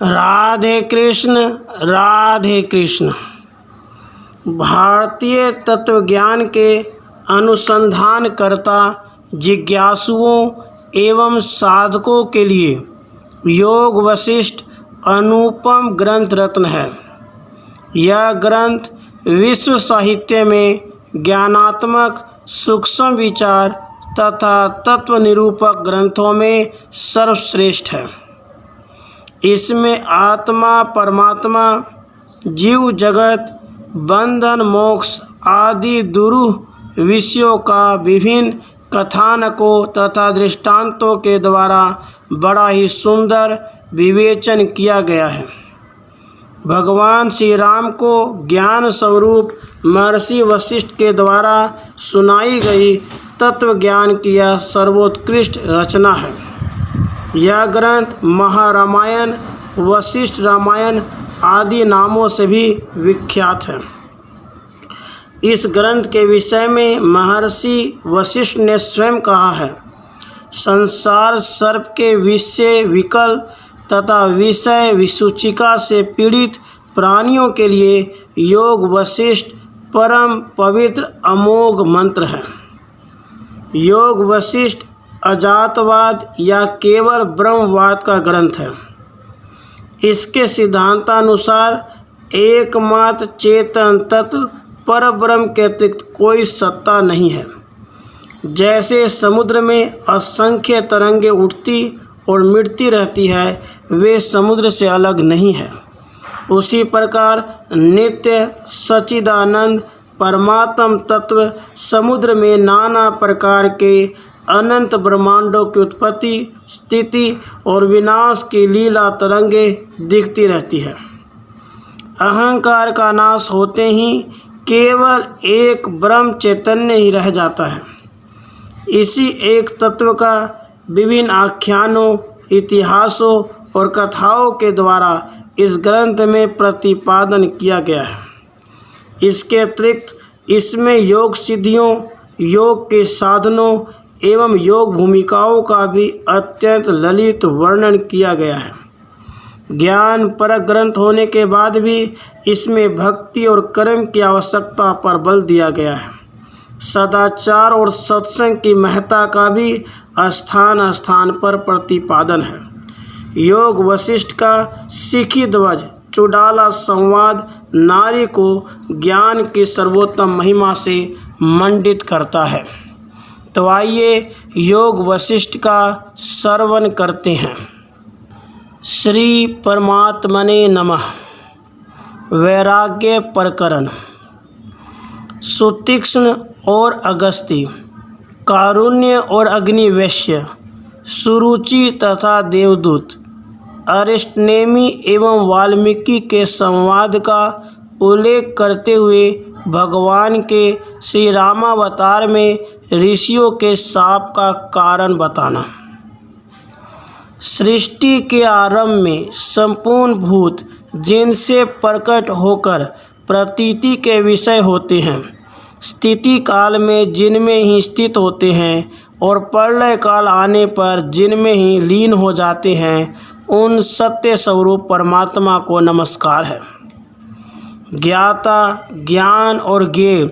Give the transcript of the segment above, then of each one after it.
राधे कृष्ण। राधे कृष्ण। भारतीय तत्वज्ञान के अनुसंधानकर्ता, जिज्ञासुओं एवं साधकों के लिए योग वशिष्ठ अनुपम ग्रंथ रत्न है। यह ग्रंथ विश्व साहित्य में ज्ञानात्मक सूक्ष्म विचार तथा तत्व निरूपक ग्रंथों में सर्वश्रेष्ठ है। इसमें आत्मा, परमात्मा, जीव जगत, बंधन, मोक्ष आदि दुरूह विषयों का विभिन्न कथानकों तथा दृष्टांतों के द्वारा बड़ा ही सुंदर विवेचन किया गया है। भगवान श्री राम को ज्ञान स्वरूप महर्षि वशिष्ठ के द्वारा सुनाई गई तत्व ज्ञान की यह सर्वोत्कृष्ट रचना है। यह ग्रंथ महारामायण, वशिष्ठ रामायण आदि नामों से भी विख्यात है। इस ग्रंथ के विषय में महर्षि वशिष्ठ ने स्वयं कहा है, संसार सर्प के विषय विकल तथा विषय विसूचिका से पीड़ित प्राणियों के लिए योग वशिष्ठ परम पवित्र अमोघ मंत्र है। योग वशिष्ठ अजातवाद या केवल ब्रह्मवाद का ग्रंथ है। इसके सिद्धांतानुसार एकमात्र चेतन तत्व पर ब्रह्म के अतिरिक्त कोई सत्ता नहीं है। जैसे समुद्र में असंख्य तरंगें उठती और मिटती रहती है, वे समुद्र से अलग नहीं है। उसी प्रकार नित्य सच्चिदानंद परमात्म तत्व समुद्र में नाना प्रकार के अनंत ब्रह्मांडों की उत्पत्ति, स्थिति और विनाश की लीला तरंगें दिखती रहती है। अहंकार का नाश होते ही केवल एक ब्रह्म चैतन्य ही रह जाता है। इसी एक तत्व का विभिन्न आख्यानों, इतिहासों और कथाओं के द्वारा इस ग्रंथ में प्रतिपादन किया गया है। इसके अतिरिक्त इसमें योग सिद्धियों, योग के साधनों एवं योग भूमिकाओं का भी अत्यंत ललित वर्णन किया गया है। ज्ञान परक ग्रंथ होने के बाद भी इसमें भक्ति और कर्म की आवश्यकता पर बल दिया गया है। सदाचार और सत्संग की महत्ता का भी स्थान स्थान पर प्रतिपादन है। योग वशिष्ठ का सिखी ध्वज चुड़ाला संवाद नारी को ज्ञान की सर्वोत्तम महिमा से मंडित करता है। तो आइए योग वशिष्ठ का श्रवण करते हैं। श्री परमात्मने नमः। वैराग्य प्रकरण। सुतीक्ष्ण और अगस्ती, कारुण्य और अग्निवेश्य, सुरुचि तथा देवदूत, अरिष्टनेमि एवं वाल्मीकि के संवाद का उल्लेख करते हुए भगवान के श्री रामावतार में ऋषियों के शाप का कारण बताना। सृष्टि के आरंभ में संपूर्ण भूत जिनसे प्रकट होकर प्रतीति के विषय होते हैं, स्थिति काल में जिनमें ही स्थित होते हैं और प्रलय काल आने पर जिनमें ही लीन हो जाते हैं, उन सत्य स्वरूप परमात्मा को नमस्कार है। ज्ञाता, ज्ञान और ज्ञेय,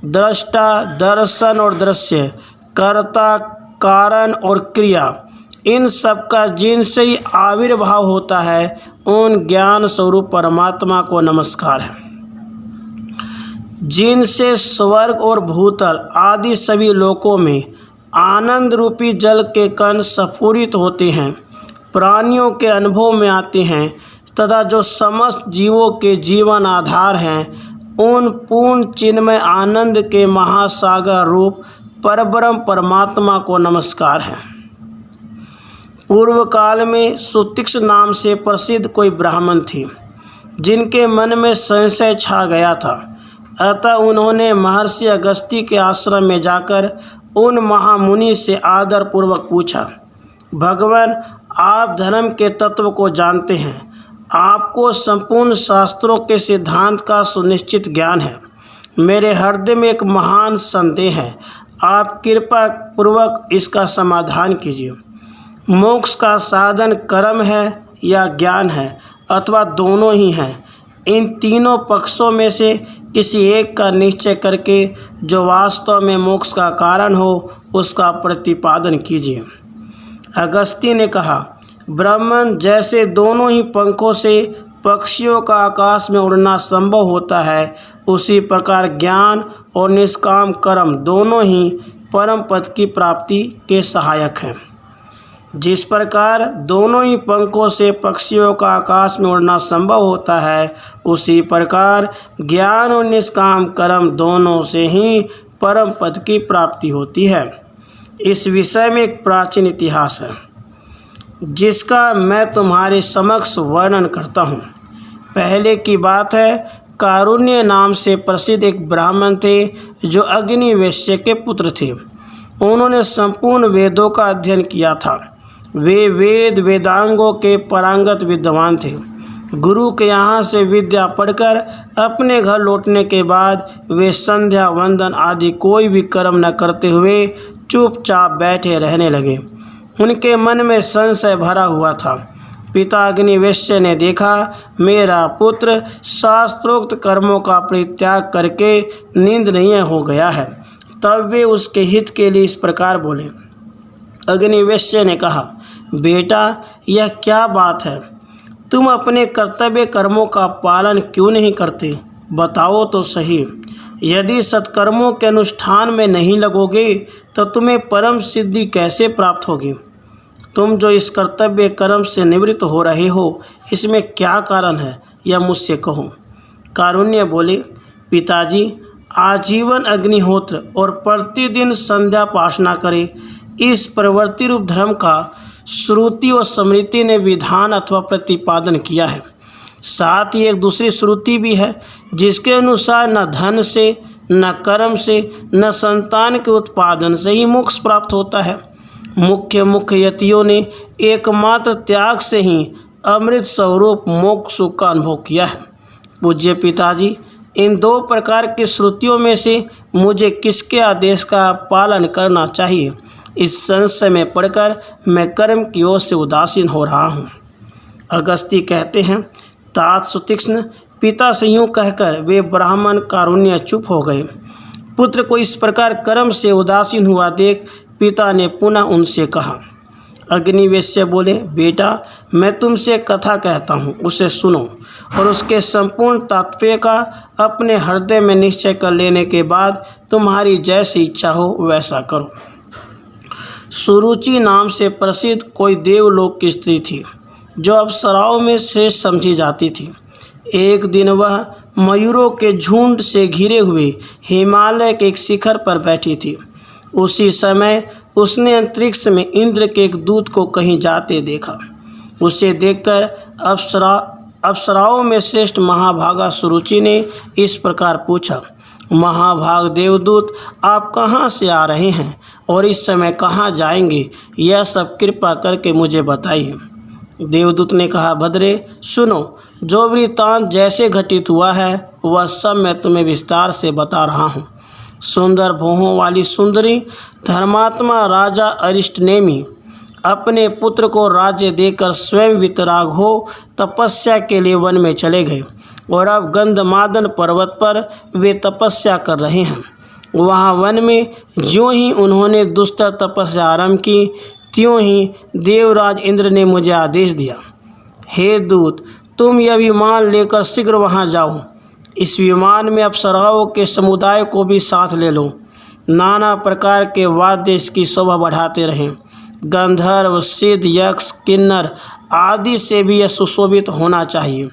दृष्टा, दर्शन और दृश्य, कर्ता, कारण और क्रिया, इन सब का जिनसे ही आविर्भाव होता है, उन ज्ञान स्वरूप परमात्मा को नमस्कार है। जिनसे स्वर्ग और भूतल आदि सभी लोकों में आनंद रूपी जल के कण स्फुरित होते हैं, प्राणियों के अनुभव में आते हैं तथा जो समस्त जीवों के जीवन आधार हैं, उन पूर्ण चिन्मय आनंद के महासागर रूप परब्रह्म परमात्मा को नमस्कार है। पूर्व काल में सुतीक्ष्ण नाम से प्रसिद्ध कोई ब्राह्मण थी, जिनके मन में संशय छा गया था। अतः उन्होंने महर्षि अगस्ती के आश्रम में जाकर उन महामुनि से आदर पूर्वक पूछा, भगवान, आप धर्म के तत्व को जानते हैं, आपको संपूर्ण शास्त्रों के सिद्धांत का सुनिश्चित ज्ञान है। मेरे हृदय में एक महान संदेह है, आप कृपा पूर्वक इसका समाधान कीजिए। मोक्ष का साधन कर्म है या ज्ञान है, अथवा दोनों ही हैं, इन तीनों पक्षों में से किसी एक का निश्चय करके जो वास्तव में मोक्ष का कारण हो उसका प्रतिपादन कीजिए। अगस्ती ने कहा, ब्राह्मण जैसे दोनों ही पंखों से पक्षियों का आकाश में उड़ना संभव होता है, उसी प्रकार ज्ञान और निष्काम कर्म दोनों ही परम पद की प्राप्ति के सहायक हैं। जिस प्रकार दोनों ही पंखों से पक्षियों का आकाश में उड़ना संभव होता है, उसी प्रकार ज्ञान और निष्काम कर्म दोनों से ही परम पद की प्राप्ति होती है। इस विषय में एक प्राचीन इतिहास है जिसका मैं तुम्हारे समक्ष वर्णन करता हूँ। पहले की बात है, कारुण्य नाम से प्रसिद्ध एक ब्राह्मण थे जो अग्नि वैश्य के पुत्र थे। उन्होंने संपूर्ण वेदों का अध्ययन किया था। वे वेद वेदांगों के पारंगत विद्वान थे। गुरु के यहाँ से विद्या पढ़कर अपने घर लौटने के बाद वे संध्या वंदन आदि कोई भी कर्म न करते हुए चुपचाप बैठे रहने लगे। उनके मन में संशय भरा हुआ था। पिता अग्निवेश्य ने देखा, मेरा पुत्र शास्त्रोक्त कर्मों का परित्याग करके निंदनीय हो गया है। तब वे उसके हित के लिए इस प्रकार बोले। अग्निवेश्य ने कहा, बेटा, यह क्या बात है? तुम अपने कर्तव्य कर्मों का पालन क्यों नहीं करते? बताओ तो सही। यदि सत्कर्मों के अनुष्ठान में नहीं लगोगे तो तुम्हें परम सिद्धि कैसे प्राप्त होगी? तुम जो इस कर्तव्य कर्म से निवृत्त हो रहे हो, इसमें क्या कारण है, यह मुझसे कहो। कारुण्य बोले, पिताजी, आजीवन अग्निहोत्र और प्रतिदिन संध्या पासना करे, इस प्रवृत्ति रूप धर्म का श्रुति और स्मृति ने विधान अथवा प्रतिपादन किया है। साथ ही एक दूसरी श्रुति भी है जिसके अनुसार न धन से, न कर्म से, न संतान के उत्पादन से ही मोक्ष प्राप्त होता है। मुख्य यतियों ने एकमात्र त्याग से ही अमृत स्वरूप मोक्ष सुख का अनुभव किया है। पूज्य पिताजी, इन दो प्रकार की श्रुतियों में से मुझे किसके आदेश का पालन करना चाहिए? इस संशय में पढ़कर मैं कर्म की ओर से उदासीन हो रहा हूँ। अगस्ती कहते हैं, तात सुतीक्ष्ण। पिता से यूँ कहकर वे ब्राह्मण कारुण्य चुप हो गए। पुत्र को इस प्रकार कर्म से उदासीन हुआ देख पिता ने पुनः उनसे कहा। अग्निवेश्य बोले, बेटा, मैं तुमसे कथा कहता हूँ, उसे सुनो और उसके संपूर्ण तात्पर्य का अपने हृदय में निश्चय कर लेने के बाद तुम्हारी जैसी इच्छा हो वैसा करो। सुरुचि नाम से प्रसिद्ध कोई देवलोक की स्त्री थी जो अप्सराओं में श्रेष्ठ समझी जाती थी। एक दिन वह मयूरों के झुंड से घिरे हुए हिमालय के एक शिखर पर बैठी थी। उसी समय उसने अंतरिक्ष में इंद्र के एक दूत को कहीं जाते देखा। उसे देखकर अप्सराओं में श्रेष्ठ महाभागा सुरुचि ने इस प्रकार पूछा, महाभाग देवदूत, आप कहाँ से आ रहे हैं और इस समय कहाँ जाएंगे? यह सब कृपा करके मुझे बताइए। देवदूत ने कहा, भद्रे, सुनो, जो वृत्तांत जैसे घटित हुआ है वह सब मैं तुम्हें विस्तार से बता रहा हूँ। सुंदर भौहों वाली सुंदरी धर्मात्मा राजा अरिष्टनेमी अपने पुत्र को राज्य देकर स्वयं वितराग हो तपस्या के लिए वन में चले गए और अब गंधमादन पर्वत पर वे तपस्या कर रहे हैं। वहाँ वन में ज्यों ही उन्होंने दुस्तर तपस्या आरंभ की, त्यों ही देवराज इंद्र ने मुझे आदेश दिया, हे दूत, तुम यह विमान लेकर शीघ्र वहाँ जाओ। इस विमान में अप्सराओं के समुदाय को भी साथ ले लो। नाना प्रकार के वाद्य इसकी शोभा बढ़ाते रहें। गंधर्व, सिद्ध, यक्ष, किन्नर आदि से भी यह सुशोभित होना चाहिए।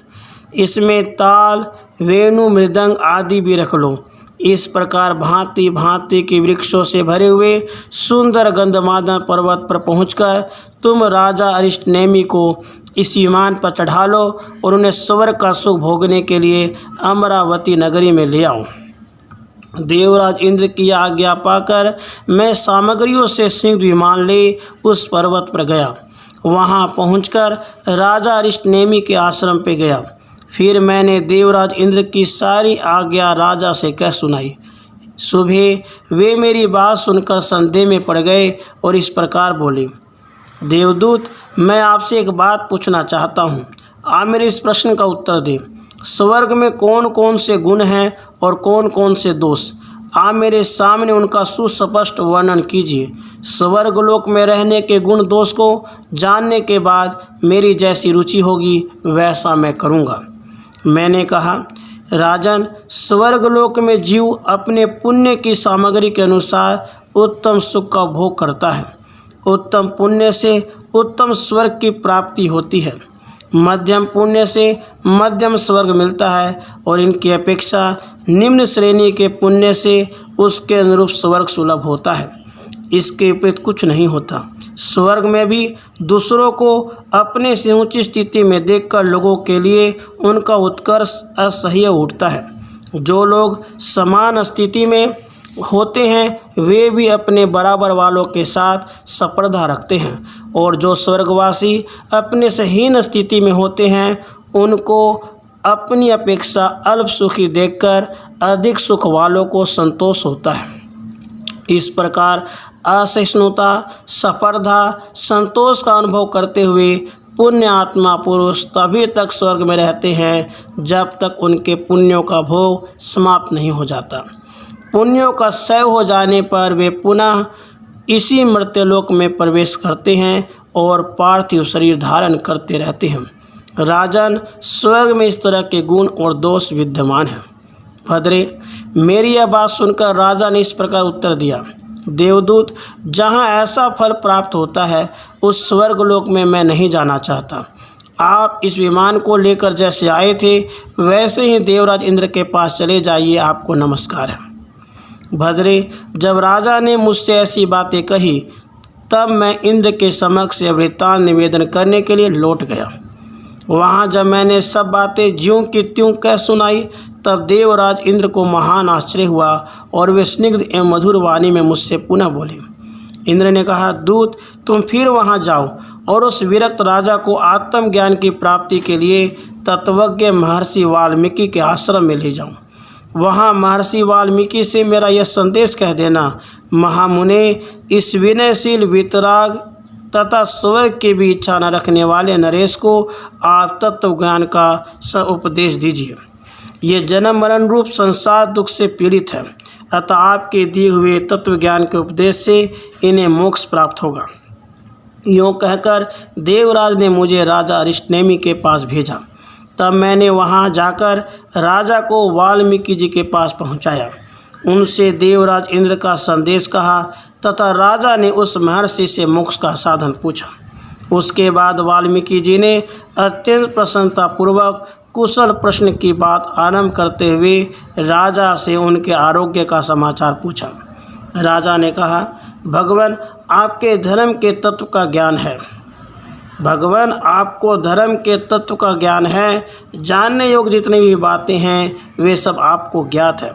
इसमें ताल, वेणु, मृदंग आदि भी रख लो। इस प्रकार भांति भांति के वृक्षों से भरे हुए सुंदर गंधमादन पर्वत पर पहुंचकर तुम राजा अरिष्टनेमी को इस विमान पर चढ़ा लो और उन्हें स्वर्ग का सुख भोगने के लिए अमरावती नगरी में ले आओ। देवराज इंद्र की आज्ञा पाकर मैं सामग्रियों से शीघ्र विमान ले उस पर्वत पर गया। वहां पहुंचकर राजा अरिष्टनेमी के आश्रम पे गया। फिर मैंने देवराज इंद्र की सारी आज्ञा राजा से कह सुनाई। सुबह वे मेरी बात सुनकर संदेह में पड़ गए और इस प्रकार बोले, देवदूत, मैं आपसे एक बात पूछना चाहता हूँ। आप मेरे इस प्रश्न का उत्तर दें। स्वर्ग में कौन कौन से गुण हैं और कौन कौन से दोष? आप मेरे सामने उनका सुस्पष्ट वर्णन कीजिए। स्वर्गलोक में रहने के गुण दोष को जानने के बाद मेरी जैसी रुचि होगी वैसा मैं करूँगा। मैंने कहा, राजन, स्वर्गलोक में जीव अपने पुण्य की सामग्री के अनुसार उत्तम सुख का भोग करता है। उत्तम पुण्य से उत्तम स्वर्ग की प्राप्ति होती है। मध्यम पुण्य से मध्यम स्वर्ग मिलता है और इनकी अपेक्षा निम्न श्रेणी के पुण्य से उसके अनुरूप स्वर्ग सुलभ होता है। इसके विपरीत कुछ नहीं होता। स्वर्ग में भी दूसरों को अपने से ऊंची स्थिति में देखकर लोगों के लिए उनका उत्कर्ष असह्य उठता है। जो लोग समान स्थिति में होते हैं वे भी अपने बराबर वालों के साथ स्पर्धा रखते हैं, और जो स्वर्गवासी अपने से हीन स्थिति में होते हैं उनको अपनी अपेक्षा अल्प सुखी देखकर अधिक सुख वालों को संतोष होता है। इस प्रकार असहिष्णुता, स्पर्धा, संतोष का अनुभव करते हुए पुण्य आत्मा पुरुष तभी तक स्वर्ग में रहते हैं जब तक उनके पुण्यों का भोग समाप्त नहीं हो जाता। पुण्यों का क्षय हो जाने पर वे पुनः इसी मर्त्यलोक में प्रवेश करते हैं और पार्थिव शरीर धारण करते रहते हैं। राजन, स्वर्ग में इस तरह के गुण और दोष विद्यमान हैं। भद्रे, मेरी यह बात सुनकर राजा ने इस प्रकार उत्तर दिया, देवदूत, जहाँ ऐसा फल प्राप्त होता है उस स्वर्गलोक में मैं नहीं जाना चाहता। आप इस विमान को लेकर जैसे आए थे वैसे ही देवराज इंद्र के पास चले जाइए, आपको नमस्कार है। भद्रे, जब राजा ने मुझसे ऐसी बातें कही तब मैं इंद्र के समक्ष वृत्तांत निवेदन करने के लिए लौट गया। वहाँ जब मैंने सब बातें ज्यों की त्यों कह सुनाई तब देवराज इंद्र को महान आश्चर्य हुआ और वे स्निग्ध एवं मधुर वाणी में मुझसे पुनः बोले। इंद्र ने कहा, दूत, तुम फिर वहाँ जाओ और उस विरक्त राजा को आत्मज्ञान की प्राप्ति के लिए तत्वज्ञ महर्षि वाल्मीकि के आश्रम में ले जाओ। वहाँ महर्षि वाल्मीकि से मेरा यह संदेश कह देना, महामुने, इस विनयशील वितराग तथा स्वर्ग की भी इच्छा न रखने वाले नरेश को आप तत्व ज्ञान का उपदेश दीजिए। ये जन्म मरण रूप संसार दुख से पीड़ित है, अतः आपके दिए हुए तत्व ज्ञान के उपदेश से इन्हें मोक्ष प्राप्त होगा। यूँ कहकर देवराज ने मुझे राजा अरिष्टनेमि के पास भेजा। तब मैंने वहां जाकर राजा को वाल्मीकि जी के पास पहुंचाया। उनसे देवराज इंद्र का संदेश कहा तथा राजा ने उस महर्षि से मोक्ष का साधन पूछा। उसके बाद वाल्मीकि जी ने अत्यंत प्रसन्नतापूर्वक कुशल प्रश्न की बात आरंभ करते हुए राजा से उनके आरोग्य का समाचार पूछा। राजा ने कहा, भगवान, आपके धर्म के तत्व का ज्ञान है। भगवान, आपको धर्म के तत्व का ज्ञान है। जानने योग्य जितनी भी बातें हैं वे सब आपको ज्ञात है।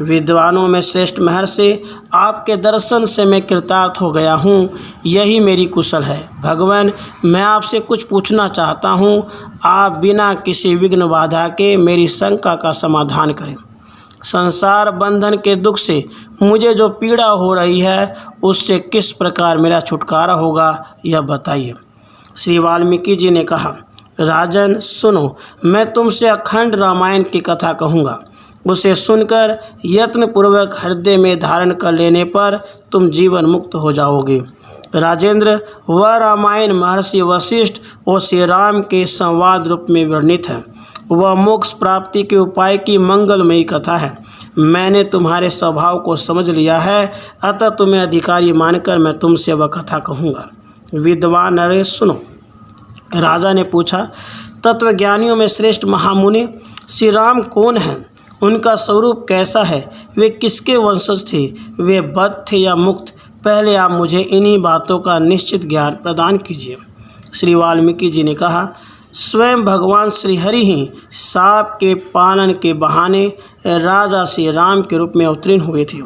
विद्वानों में श्रेष्ठ महर्षि, आपके दर्शन से मैं कृतार्थ हो गया हूँ, यही मेरी कुशल है। भगवान, मैं आपसे कुछ पूछना चाहता हूँ, आप बिना किसी विघ्न बाधा के मेरी शंका का समाधान करें। संसार बंधन के दुख से मुझे जो पीड़ा हो रही है उससे किस प्रकार मेरा छुटकारा होगा, यह बताइए। श्री वाल्मीकि जी ने कहा, राजन सुनो, मैं तुमसे अखंड रामायण की कथा कहूँगा। उसे सुनकर यत्नपूर्वक हृदय में धारण कर लेने पर तुम जीवन मुक्त हो जाओगे। राजेंद्र, वह रामायण महर्षि वशिष्ठ और श्री राम के संवाद रूप में वर्णित है। वह मोक्ष प्राप्ति के उपाय की मंगलमयी कथा है। मैंने तुम्हारे स्वभाव को समझ लिया है, अतः तुम्हें अधिकारी मानकर मैं तुमसे वह कथा कहूँगा। विद्वान नरेश, सुनो। राजा ने पूछा, तत्वज्ञानियों में श्रेष्ठ महामुनि श्री राम कौन हैं? उनका स्वरूप कैसा है? वे किसके वंशज थे? वे बद्ध थे या मुक्त? पहले आप मुझे इन्हीं बातों का निश्चित ज्ञान प्रदान कीजिए। श्री वाल्मीकि जी ने कहा, स्वयं भगवान श्री हरि ही सांप के पालन के बहाने राजा श्री राम के रूप में अवतीर्ण हुए थे।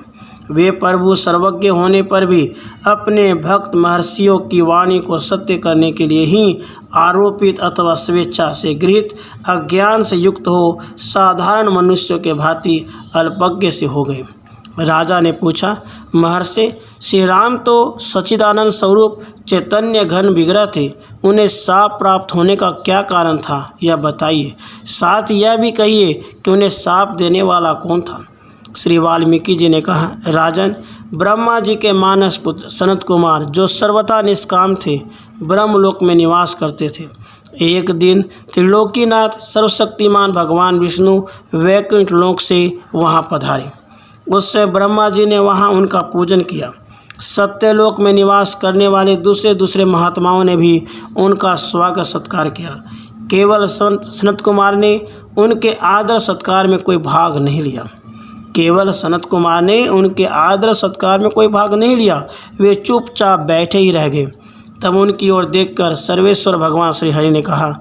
वे प्रभु सर्वज्ञ होने पर भी अपने भक्त महर्षियों की वाणी को सत्य करने के लिए ही आरोपित अथवा स्वेच्छा से गृहीत अज्ञान से युक्त हो साधारण मनुष्यों के भांति अल्पज्ञ से हो गए। राजा ने पूछा, महर्षि, श्री राम तो सच्चिदानंद स्वरूप चैतन्य घन विग्रह थे, उन्हें शाप प्राप्त होने का क्या कारण था, यह बताइए। साथ यह भी कहिए कि उन्हें शाप देने वाला कौन था। श्री वाल्मीकि जी ने कहा, राजन, ब्रह्मा जी के मानस पुत्र सनत कुमार, जो सर्वथा निष्काम थे, ब्रह्मलोक में निवास करते थे। एक दिन त्रिलोकीनाथ सर्वशक्तिमान भगवान विष्णु वैकुंठ लोक से वहाँ पधारे। उस समय ब्रह्मा जी ने वहाँ उनका पूजन किया। सत्यलोक में निवास करने वाले दूसरे महात्माओं ने भी उनका स्वागत सत्कार किया। केवल सनत कुमार ने उनके आदर सत्कार में कोई भाग नहीं लिया। वे चुपचाप बैठे ही रह गए। तब उनकी ओर देखकर सर्वेश्वर भगवान श्री हरि ने कहा,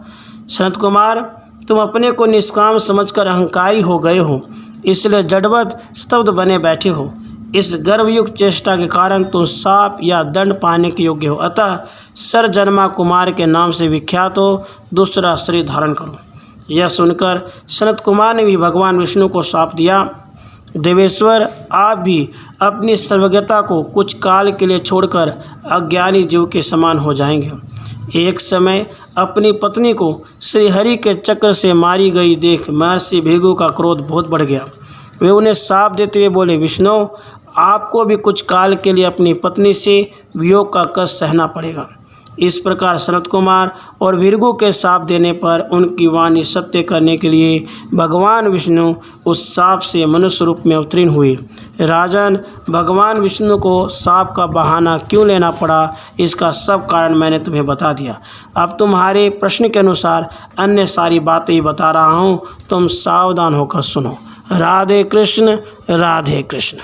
सनत कुमार, तुम अपने को निष्काम समझकर अहंकारी हो गए हो, इसलिए जड़वत स्तब्ध बने बैठे हो। इस गर्वयुक्त चेष्टा के कारण तुम शाप या दंड पाने के योग्य हो। अतः सरजन्मा कुमार के नाम से विख्यात हो, दूसरा शरीर धारण करो। यह सुनकर सनत कुमार ने भी भगवान विष्णु को शाप दिया, देवेश्वर, आप भी अपनी सर्वज्ञता को कुछ काल के लिए छोड़कर अज्ञानी जीव के समान हो जाएंगे। एक समय अपनी पत्नी को श्रीहरि के चक्र से मारी गई देख महर्षि भृगु का क्रोध बहुत बढ़ गया। वे उन्हें शाप देते हुए बोले, विष्णु, आपको भी कुछ काल के लिए अपनी पत्नी से वियोग का कष्ट सहना पड़ेगा। इस प्रकार सनत कुमार और भृगु के शाप देने पर उनकी वाणी सत्य करने के लिए भगवान विष्णु उस शाप से मनुष्य रूप में अवतीर्ण हुए। राजन, भगवान विष्णु को शाप का बहाना क्यों लेना पड़ा, इसका सब कारण मैंने तुम्हें बता दिया। अब तुम्हारे प्रश्न के अनुसार अन्य सारी बातें बता रहा हूँ, तुम सावधान होकर सुनो। राधे कृष्ण, राधे कृष्ण।